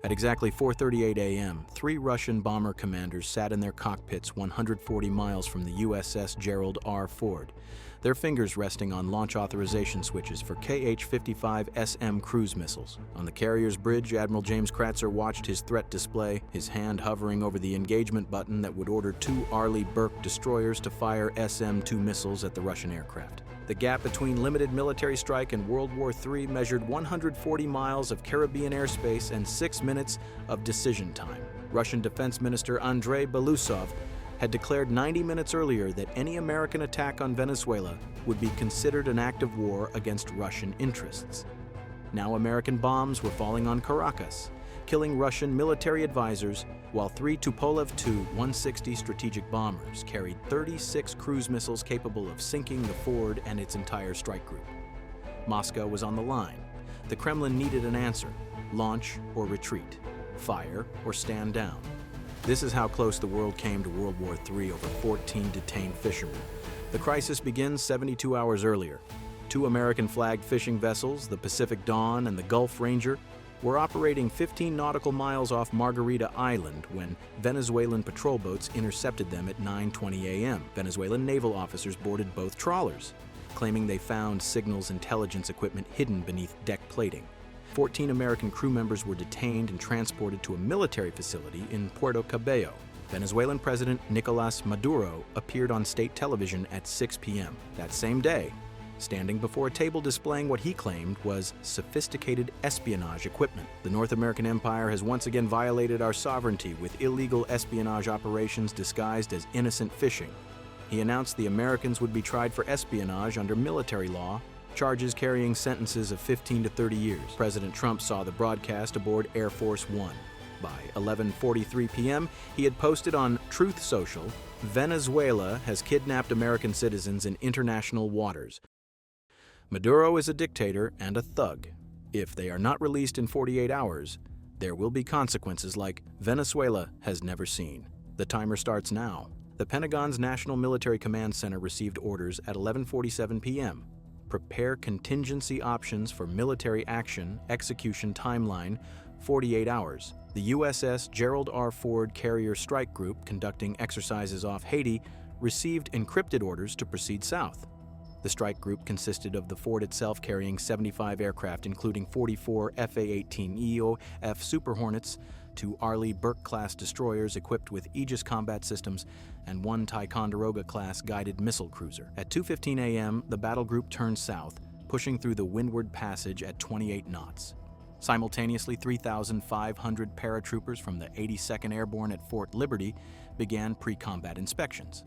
At exactly 4:38 a.m., 3 Russian bomber commanders sat in their cockpits 140 miles from the USS Gerald R. Ford, their fingers resting on launch authorization switches for Kh-55 SM cruise missiles. On the carrier's bridge, Admiral James Kratzer watched his threat display, his hand hovering over the engagement button that would order 2 Arleigh Burke destroyers to fire SM-2 missiles at the Russian aircraft. The gap between limited military strike and World War III measured 140 miles of Caribbean airspace and 6 minutes of decision time. Russian Defense Minister Andrei Belousov had declared 90 minutes earlier that any American attack on Venezuela would be considered an act of war against Russian interests. Now American bombs were falling on Caracas, killing Russian military advisors, while 3 Tupolev Tu-160 strategic bombers carried 36 cruise missiles capable of sinking the Ford and its entire strike group. Moscow was on the line. The Kremlin needed an answer: launch or retreat, fire or stand down. This is how close the world came to World War III over 14 detained fishermen. The crisis begins 72 hours earlier. 2 American-flagged fishing vessels, the Pacific Dawn and the Gulf Ranger, were operating 15 nautical miles off Margarita Island when Venezuelan patrol boats intercepted them at 9:20 a.m. Venezuelan naval officers boarded both trawlers, claiming they found signals intelligence equipment hidden beneath deck plating. 14 American crew members were detained and transported to a military facility in Puerto Cabello. Venezuelan President Nicolas Maduro appeared on state television at 6 p.m. that same day, standing before a table displaying what he claimed was sophisticated espionage equipment. The North American empire has once again violated our sovereignty with illegal espionage operations disguised as innocent fishing. He announced the Americans would be tried for espionage under military law, charges carrying sentences of 15 to 30 years. President Trump saw the broadcast aboard Air Force One. By 11:43 p.m., he had posted on Truth Social, "Venezuela has kidnapped American citizens in international waters. Maduro is a dictator and a thug. If they are not released in 48 hours, there will be consequences like Venezuela has never seen." The timer starts now. The Pentagon's National Military Command Center received orders at 11:47 p.m. Prepare contingency options for military action, execution timeline, 48 hours. The USS Gerald R. Ford Carrier Strike Group, conducting exercises off Haiti, received encrypted orders to proceed south. The strike group consisted of the Ford itself carrying 75 aircraft, including 44 Fa-18EOF Super Hornets, 2 Arleigh Burke-class destroyers equipped with Aegis combat systems, and 1 Ticonderoga-class guided missile cruiser. At 2:15 a.m., the battle group turned south, pushing through the Windward Passage at 28 knots. Simultaneously, 3,500 paratroopers from the 82nd Airborne at Fort Liberty began pre-combat inspections.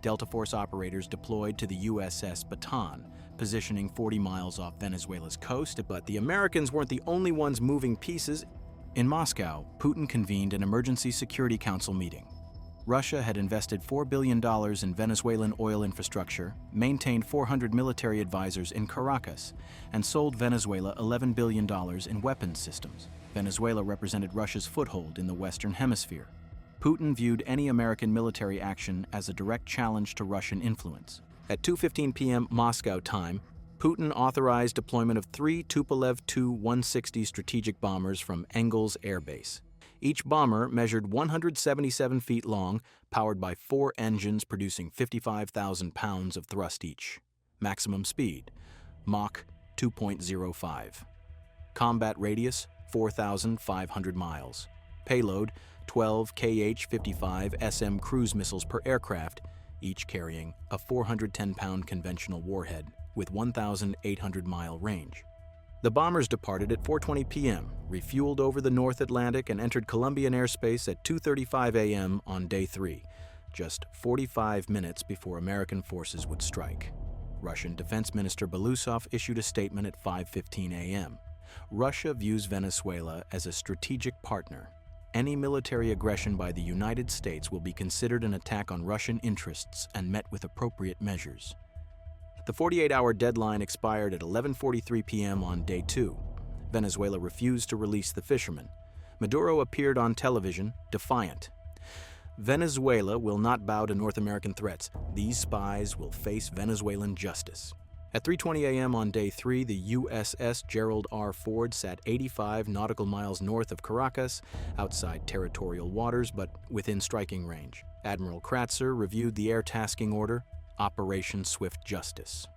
Delta Force operators deployed to the USS Baton, positioning 40 miles off Venezuela's coast, but the Americans weren't the only ones moving pieces. In Moscow, Putin convened an Emergency Security Council meeting. Russia had invested $4 billion in Venezuelan oil infrastructure, maintained 400 military advisors in Caracas, and sold Venezuela $11 billion in weapons systems. Venezuela represented Russia's foothold in the Western Hemisphere. Putin viewed any American military action as a direct challenge to Russian influence. At 2:15 p.m. Moscow time, Putin authorized deployment of 3 Tupolev Tu-160 strategic bombers from Engels Air Base. Each bomber measured 177 feet long, powered by 4 engines producing 55,000 pounds of thrust each. Maximum speed, Mach 2.05. Combat radius, 4,500 miles. Payload, 12 Kh-55 SM cruise missiles per aircraft, each carrying a 410-pound conventional warhead with 1,800-mile range. The bombers departed at 4:20 p.m., refueled over the North Atlantic, and entered Colombian airspace at 2:35 a.m. on day 3, just 45 minutes before American forces would strike. Russian Defense Minister Belousov issued a statement at 5:15 a.m. Russia views Venezuela as a strategic partner. Any military aggression by the United States will be considered an attack on Russian interests and met with appropriate measures. The 48-hour deadline expired at 11:43 p.m. on day 2. Venezuela refused to release the fishermen. Maduro appeared on television, defiant. Venezuela will not bow to North American threats. These spies will face Venezuelan justice. At 3:20 a.m. on day 3, the USS Gerald R. Ford sat 85 nautical miles north of Caracas, outside territorial waters but within striking range. Admiral Kratzer reviewed the air tasking order, Operation Swift Justice.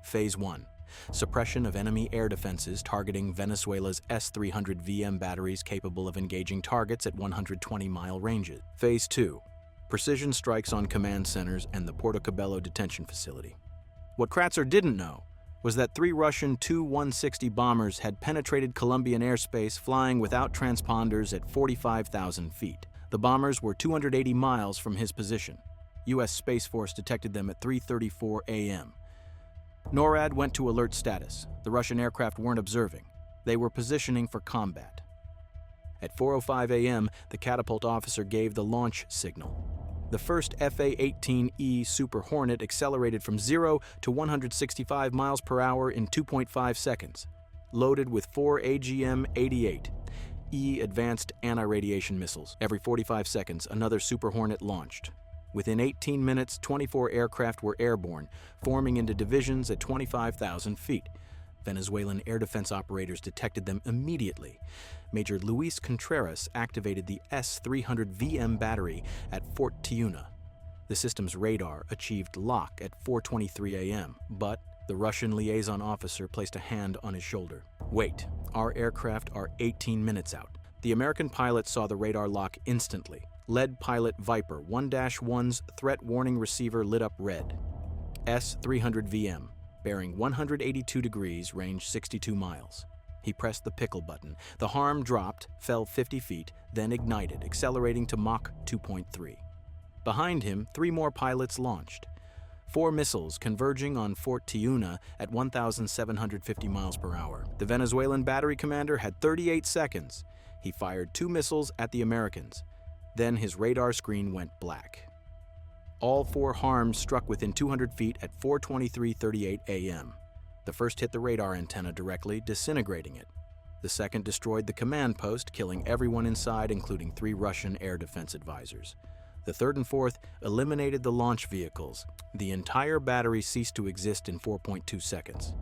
Phase 1. Suppression of enemy air defenses targeting Venezuela's S-300 VM batteries capable of engaging targets at 120-mile ranges. Phase 2. Precision strikes on command centers and the Portobello detention facility. What Kratzer didn't know was that 3 Russian Tu-160 bombers had penetrated Colombian airspace flying without transponders at 45,000 feet. The bombers were 280 miles from his position. U.S. Space Force detected them at 3:34 a.m. NORAD went to alert status. The Russian aircraft weren't observing. They were positioning for combat. At 4:05 a.m., the catapult officer gave the launch signal. The first FA-18E Super Hornet accelerated from 0 to 165 miles per hour in 2.5 seconds, loaded with 4 AGM-88E advanced anti-radiation missiles. Every 45 seconds, another Super Hornet launched. Within 18 minutes, 24 aircraft were airborne, forming into divisions at 25,000 feet. Venezuelan air defense operators detected them immediately. Major Luis Contreras activated the S-300 VM battery at Fort Tu-160. The system's radar achieved lock at 4:23 a.m., but the Russian liaison officer placed a hand on his shoulder. "Wait, our aircraft are 18 minutes out." The American pilot saw the radar lock instantly. Lead pilot Viper 1-1's threat warning receiver lit up red. S-300 VM, bearing 182 degrees, range 62 miles. He pressed the pickle button. The harm dropped, fell 50 feet, then ignited, accelerating to Mach 2.3. Behind him, 3 more pilots launched. 4 missiles converging on Fort Tu-160 at 1,750 miles per hour. The Venezuelan battery commander had 38 seconds. He fired 2 missiles at the Americans. Then his radar screen went black. All 4 harms struck within 200 feet at 4:23:38 a.m. The first hit the radar antenna directly, disintegrating it. The second destroyed the command post, killing everyone inside, including 3 Russian air defense advisors. The third and fourth eliminated the launch vehicles. The entire battery ceased to exist in 4.2 seconds.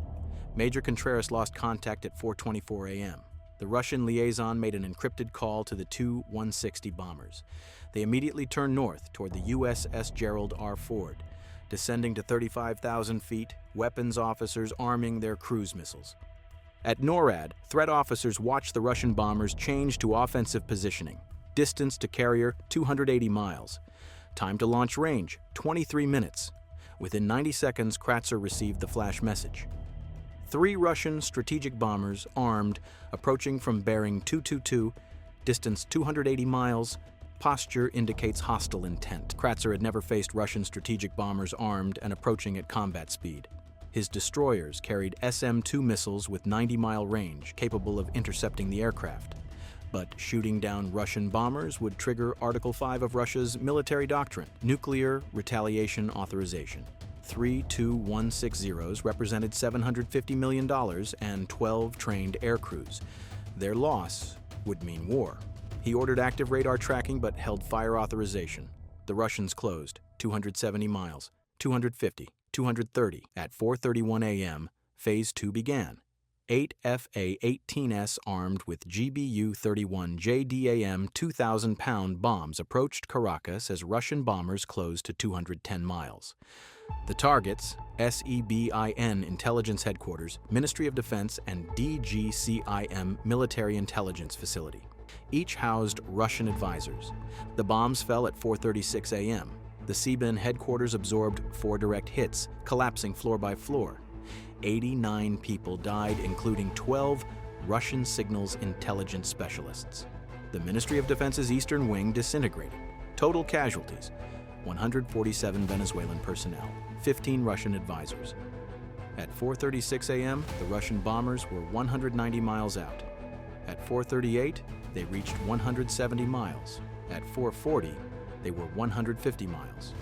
Major Contreras lost contact at 4:24 a.m. The Russian liaison made an encrypted call to the Tu-160 bombers. They immediately turned north toward the USS Gerald R. Ford, descending to 35,000 feet, weapons officers arming their cruise missiles. At NORAD, threat officers watched the Russian bombers change to offensive positioning. Distance to carrier, 280 miles. Time to launch range, 23 minutes. Within 90 seconds, Kratzer received the flash message. 3 Russian strategic bombers, armed, approaching from bearing 222, distance 280 miles, posture indicates hostile intent. Kratzer had never faced Russian strategic bombers armed and approaching at combat speed. His destroyers carried SM-2 missiles with 90-mile range, capable of intercepting the aircraft. But shooting down Russian bombers would trigger Article 5 of Russia's military doctrine, nuclear retaliation authorization. 3 Tu-160s represented $750 million and 12 trained air crews. Their loss would mean war. He ordered active radar tracking but held fire authorization. The Russians closed, 270 miles, 250, 230. At 4:31 a.m., Phase 2 began. 8 FA-18s armed with GBU-31 JDAM 2,000-pound bombs approached Caracas as Russian bombers closed to 210 miles. The targets, SEBIN Intelligence Headquarters, Ministry of Defense, and DGCIM Military Intelligence Facility. Each housed Russian advisors. The bombs fell at 4:36 a.m. The CBIN headquarters absorbed 4 direct hits, collapsing floor by floor. 89 people died, including 12 Russian signals intelligence specialists. The Ministry of Defense's Eastern Wing disintegrated. Total casualties: 147 Venezuelan personnel, 15 Russian advisors. At 4:36 a.m., the Russian bombers were 190 miles out. At 4:38, they reached 170 miles. At 4:40, they were 150 miles.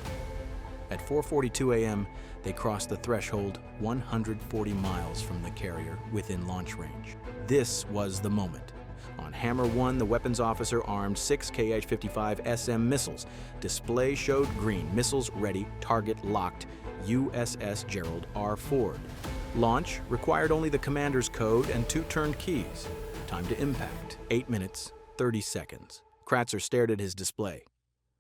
At 4:42 a.m., they crossed the threshold 140 miles from the carrier within launch range. This was the moment. On Hammer 1, the weapons officer armed 6 Kh-55 SM missiles. Display showed green, missiles ready, target locked, USS Gerald R. Ford. Launch required only the commander's code and 2 turned keys. Time to impact, 8 minutes, 30 seconds. Kratzer stared at his display.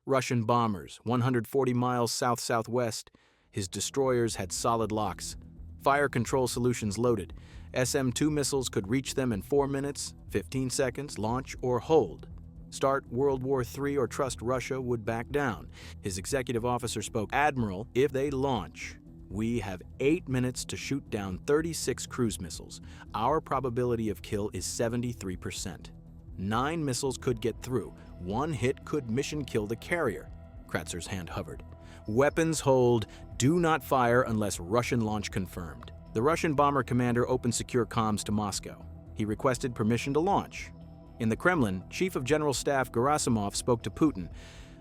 Russian bombers, 140 miles south-southwest. His destroyers had solid locks. Fire control solutions loaded. SM-2 missiles could reach them in 4 minutes, 15 seconds, launch or hold. Start World War III or trust Russia would back down. His executive officer spoke, "Admiral, if they launch, we have 8 minutes to shoot down 36 cruise missiles. Our probability of kill is 73%. 9 missiles could get through. 1 hit could mission kill the carrier." Kratzer's hand hovered. "Weapons hold. Do not fire unless Russian launch confirmed." The Russian bomber commander opened secure comms to Moscow. He requested permission to launch. In the Kremlin, Chief of General Staff Gerasimov spoke to Putin.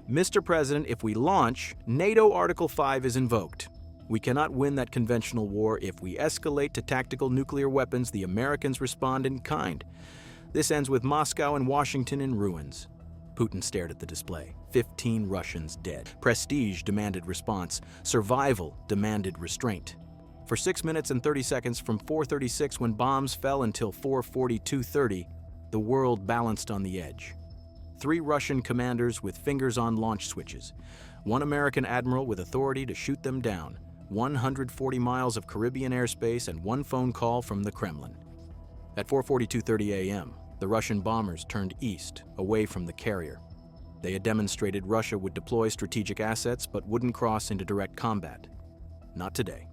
"Mr. President, if we launch, NATO Article 5 is invoked. We cannot win that conventional war. If we escalate to tactical nuclear weapons, the Americans respond in kind. This ends with Moscow and Washington in ruins." Putin stared at the display. 15 Russians dead. Prestige demanded response. Survival demanded restraint. For 6 minutes and 30 seconds from 4:36 when bombs fell until 4:42:30, the world balanced on the edge. 3 Russian commanders with fingers on launch switches. 1 American admiral with authority to shoot them down. 140 miles of Caribbean airspace and 1 phone call from the Kremlin. At 4:42:30 a.m., the Russian bombers turned east, away from the carrier. They had demonstrated Russia would deploy strategic assets but wouldn't cross into direct combat. Not today.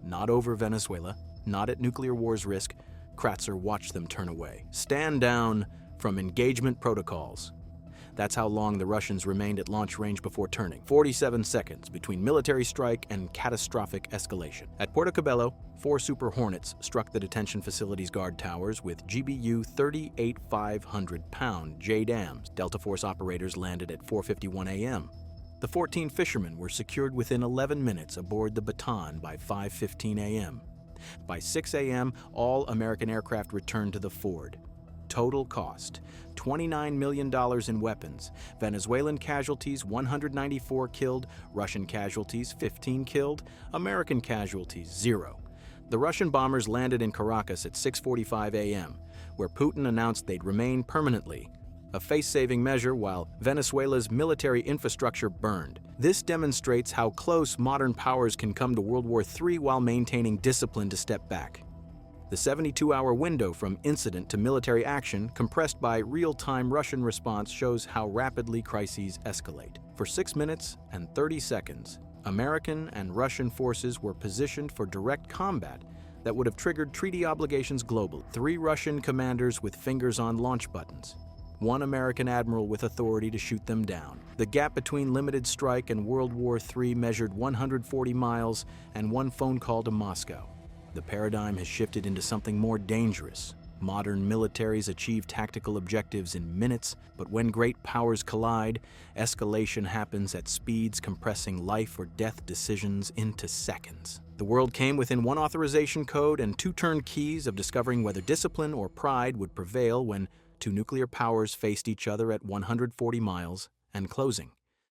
Not over Venezuela. Not at nuclear war's risk. Kratzer watched them turn away. Stand down from engagement protocols. That's how long the Russians remained at launch range before turning. 47 seconds between military strike and catastrophic escalation. At Puerto Cabello, 4 Super Hornets struck the detention facility's guard towers with GBU 38 500-pound JDAMs. Delta Force operators landed at 4:51 a.m. The 14 fishermen were secured within 11 minutes aboard the Baton by 5:15 a.m. By 6 a.m., all American aircraft returned to the Ford. Total cost, $29 million in weapons. Venezuelan casualties, 194 killed. Russian casualties, 15 killed. American casualties, 0. The Russian bombers landed in Caracas at 6:45 a.m., where Putin announced they'd remain permanently, a face-saving measure while Venezuela's military infrastructure burned. This demonstrates how close modern powers can come to World War III while maintaining discipline to step back. The 72-hour window from incident to military action, compressed by real-time Russian response, shows how rapidly crises escalate. For 6 minutes and 30 seconds, American and Russian forces were positioned for direct combat that would have triggered treaty obligations globally. 3 Russian commanders with fingers on launch buttons. 1 American admiral with authority to shoot them down. The gap between limited strike and World War III measured 140 miles and 1 phone call to Moscow. The paradigm has shifted into something more dangerous. Modern militaries achieve tactical objectives in minutes, but when great powers collide, escalation happens at speeds compressing life or death decisions into seconds. The world came within 1 authorization code and 2 turned keys of discovering whether discipline or pride would prevail when 2 nuclear powers faced each other at 140 miles and closing.